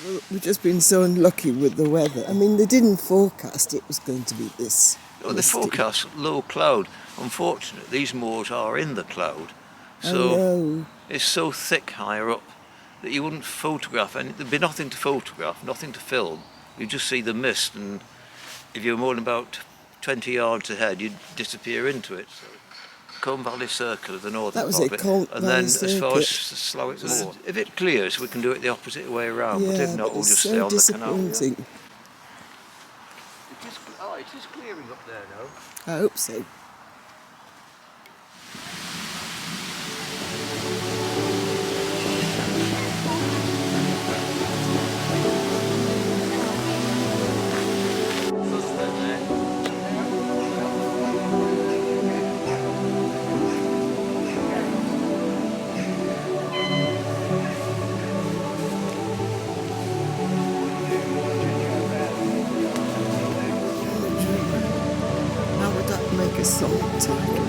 Well, we've just been so unlucky with the weather. I mean, they didn't forecast it was going to be this. Oh, they forecast low cloud. Unfortunately, these moors are in the cloud, so it's so thick higher up that you wouldn't photograph, and there'd be nothing to photograph, nothing to film. You just see the mist, and if you're more than about 20 yards ahead, you'd disappear into it. So, Colne Valley Circle is the northern part of it, and then as far as Slaithwaite Moors. If it clears, we can do it the opposite way around, but if not, we'll just stay on the canal. Disappointing. It is clearing up there now. I hope so. Make a song title.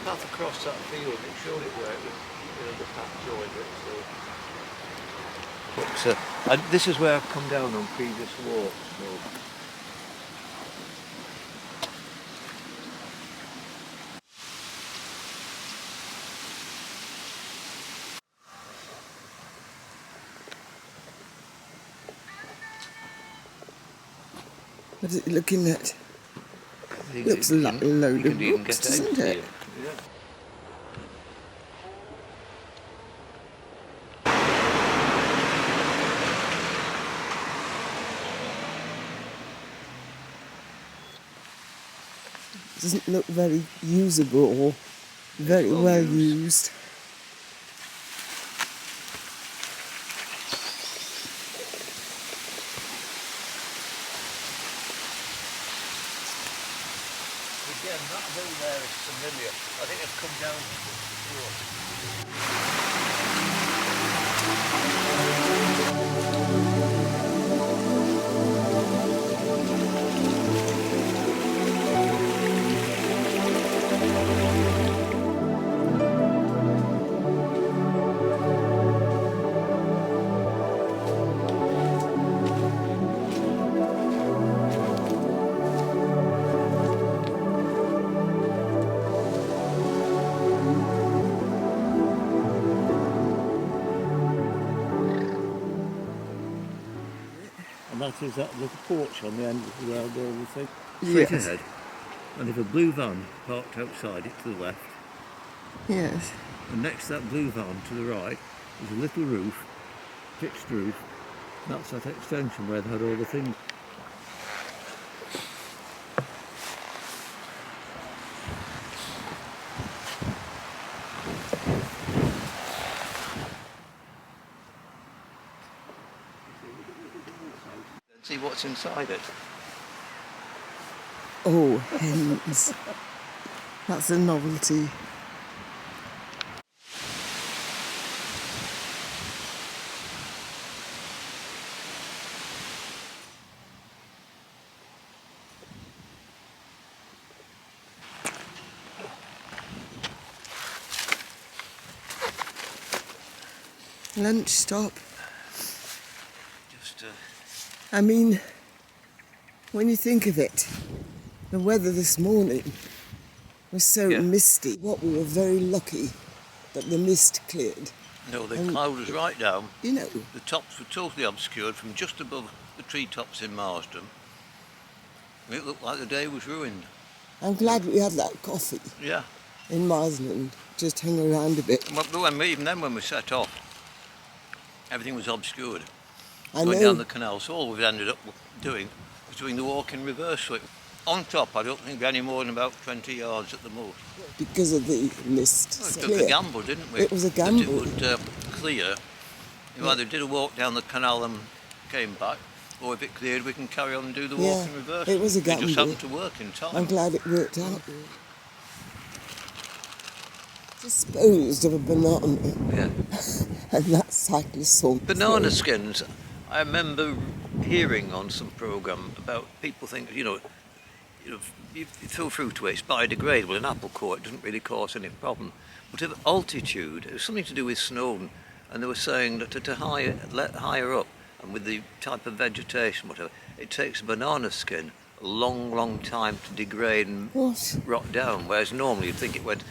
Path across that field, it showed it where it was, the path joined it. So. And this is where I've come down on previous walks. So. What is it looking at? Looks like a load of books, doesn't it? Yeah. Doesn't look very usable or very well used. Again, that hill there is familiar. I think I've come down before. And that is that little porch on the end of the railway thing, straight ahead. And if a blue van parked outside it to the left. Yes. And next to that blue van to the right is a little roof, fixed roof. That's that extension where they had all the things. See what's inside it. Oh, hens. That's a novelty. Lunch stop. I mean, when you think of it, the weather this morning was so misty. What, we were very lucky that the mist cleared. No, the cloud was right down. You know. The tops were totally obscured from just above the treetops in Marsden. It looked like the day was ruined. I'm glad we had that coffee. Yeah. In Marsden, just hung around a bit. Well, even then when we set off, everything was obscured. I Going know. down the canal, so all we've ended up doing was doing the walk in reverse. So On top, I don't think any more than about 20 yards at the most. Because of the mist. Well, It's we took clear. a gamble, didn't we? It was a gamble. That it would clear. You either did a walk down the canal and came back, or if it cleared, we can carry on and do the walk in reverse. It was a It gamble. just happened to work in time. I'm glad it worked out. Disposed of a banana. Yeah. And that cyclist saw. Banana skins. I remember hearing on some programme about people think, you throw fruit away, it's biodegradable. An apple core, it doesn't really cause any problem. But at altitude, it was something to do with snow, and they were saying that higher up, and with the type of vegetation, whatever, it takes a banana skin a long, long time to degrade and rot down. Whereas normally you'd think it would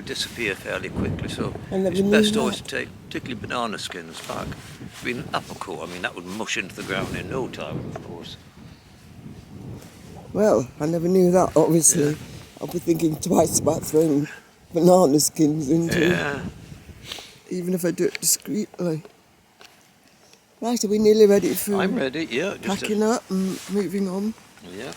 disappear fairly quickly. So it's best always to take, particularly banana skins, back. I mean, apple core, that would mush into the ground in no time, of course. Well, I never knew that, obviously. Yeah. I'll be thinking twice about throwing banana skins into Yeah. even if I do it discreetly. Right, are we nearly ready for I'm ready, yeah. packing up and moving on? Yeah.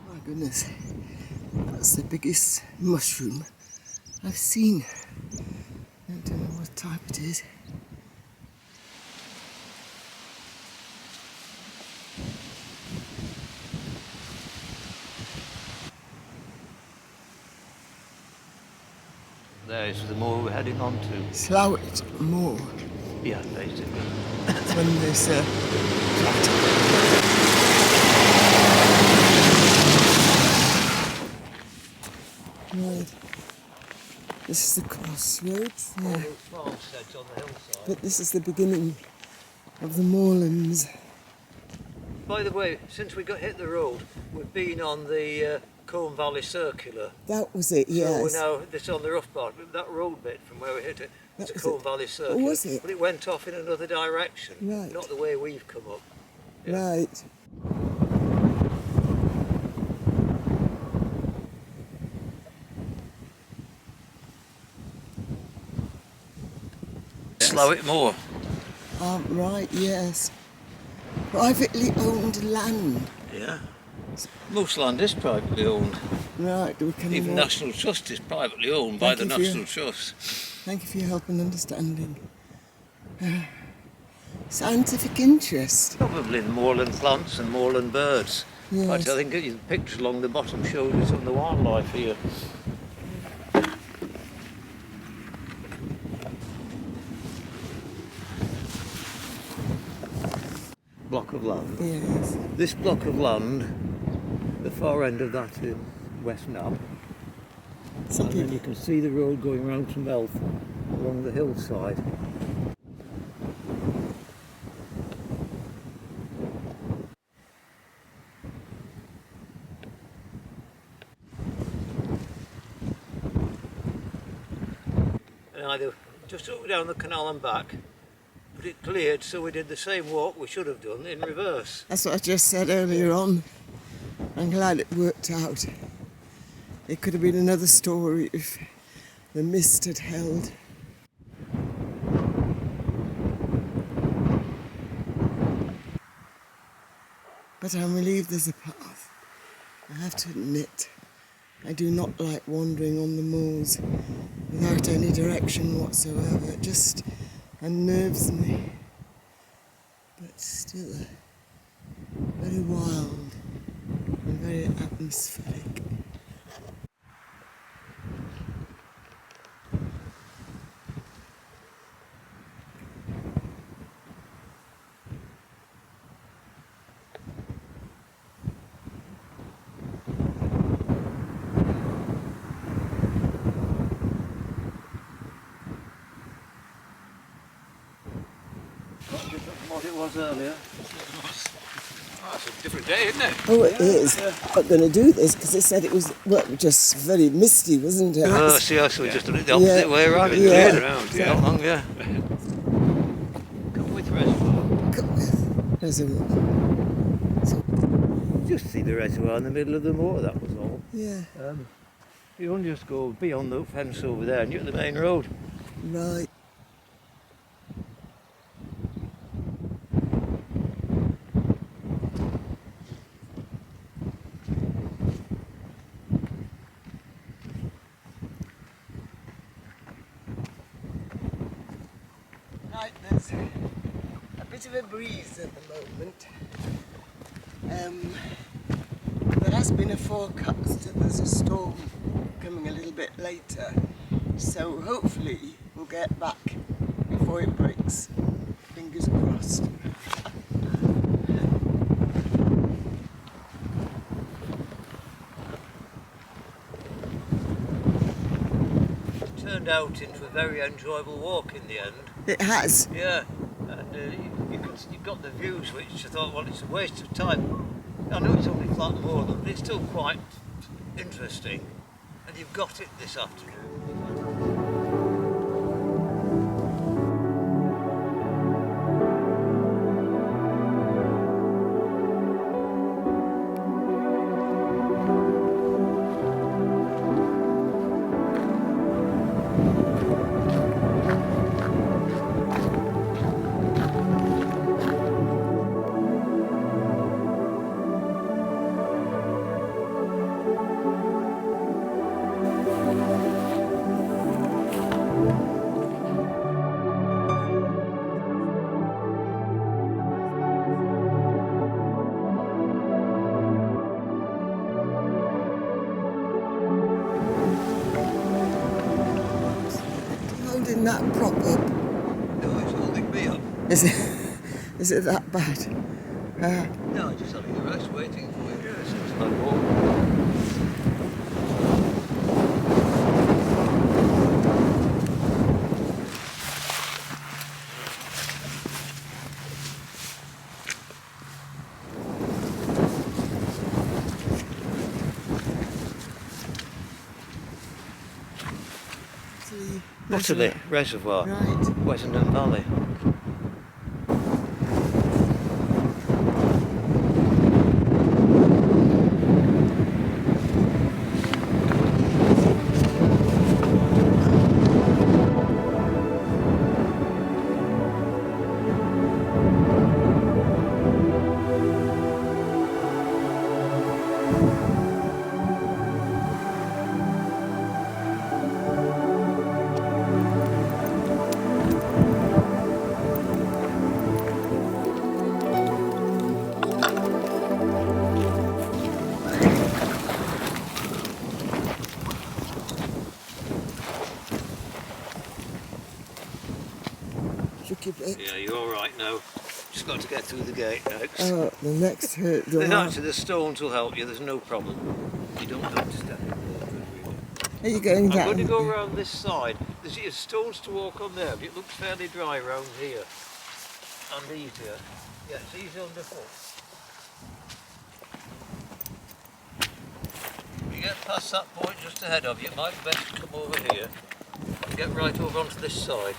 My goodness, that's the biggest mushroom I've seen. I don't know what type it is. There's the moor we're heading on to. Slaithwaite Moors. Yeah, basically. That's when there's Right. This is the crossroads. All Yeah. those farmsteads on the hillside. But this is the beginning of the moorlands. By the way, since we hit the road, we've been on the Colne Valley Circular. That was it, yes. So we're now, this on the rough part, that road bit from where we hit it, it's a That was Colne it. Valley Circular. Oh, was it? But it went off in another direction, Right. not the way we've come up. Yeah. Right. Slaithwaite Moor. Right, yes. Privately owned land. Yeah. Most land is privately owned. Right, we can Even walk. National Trust is privately owned by the Thank you for National Trust. Thank you for your help and understanding. Scientific interest. Probably the moorland plants and moorland birds. Yes. Right, I think the picture along the bottom shows you some of the wildlife here. Block of land. Yes. This block of land, the far end of that in West Nab, and then you can see the road going round to Melth along the hillside. And either just up down the canal and back, but it cleared, so we did the same walk we should have done in reverse. That's what I just said earlier on. I'm glad it worked out. It could have been another story if the mist had held. But I'm relieved there's a path. I have to admit, I do not like wandering on the moors without any direction whatsoever. It just unnerves me. But still, very wild and very atmospheric. Different from what it was earlier. Oh, it's a different day, isn't it? Oh, it is. I'm going to do this because they said it was just very misty, wasn't it? Oh, see, I saw just done it the opposite way around. Yeah. Turn around, yeah. Not long, yeah. Come with reservoir. Reservoir. So, Just see the reservoir in the middle of the moor, that was all. yeah, You don't just go beyond the fence over there and you're at the main road. right. Right, there's a bit of a breeze at the moment. There has been a forecast that there's a storm coming a little bit later, so hopefully we'll get back before it breaks. Fingers crossed. Turned out into a very enjoyable walk in the end. It has. Yeah, and you've got the views, which I thought, well, it's a waste of time. I know it's only flat moorland, but it's still quite interesting, and you've got it this afternoon. Holding that prop up. No, it's holding me up. Is it that bad? No, just having a rest, waiting for you. Yes, it's like walk. Botany Reservoir, Right. Wessenden Valley. Yeah, you're all right now. Just got to get through the gate next. Oh, the next hurdle. Actually, the stones will help you. There's no problem. You don't have to step in there. Are you going down? I'm going to go around this side. There's stones to walk on there, but it looks fairly dry around here. And easier. Yeah, it's easy underfoot. If you get past that point just ahead of you, it might be best to come over here and get right over onto this side.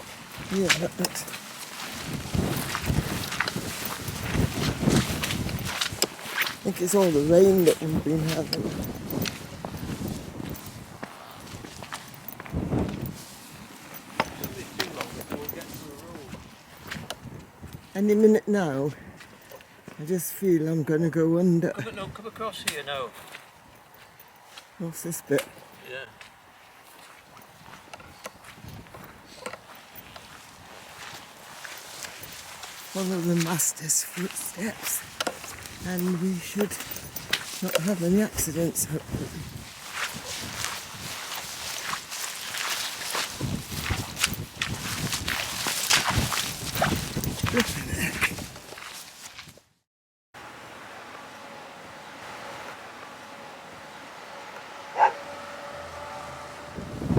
Yeah, that's... I think it's all the rain that we've been having. Any minute now, I just feel I'm going to go under. Come across here now. What's this bit? Yeah. Follow the master's footsteps, and we should not have any accidents, hopefully. Flipping heck.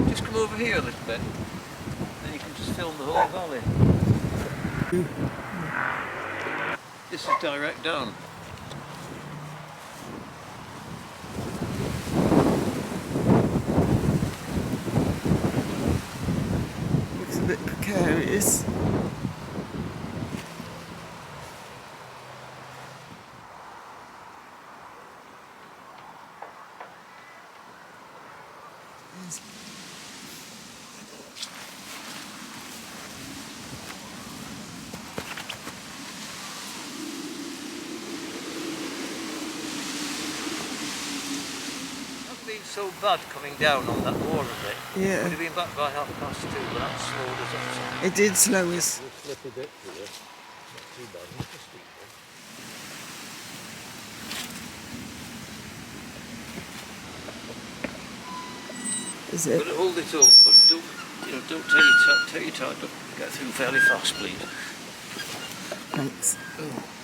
Just come over here a little bit, then you can just film the whole valley. This is direct down. Looks a bit precarious. has. So bad coming down on that moor a bit. Yeah. Would have been back by 2:30, but that slowed us up. It did slow us. We'll slip a bit here. Not too bad. Not a steep one. Is it? Got to hold it up, but don't take your time. Don't get through fairly fast, please. Thanks. Oh.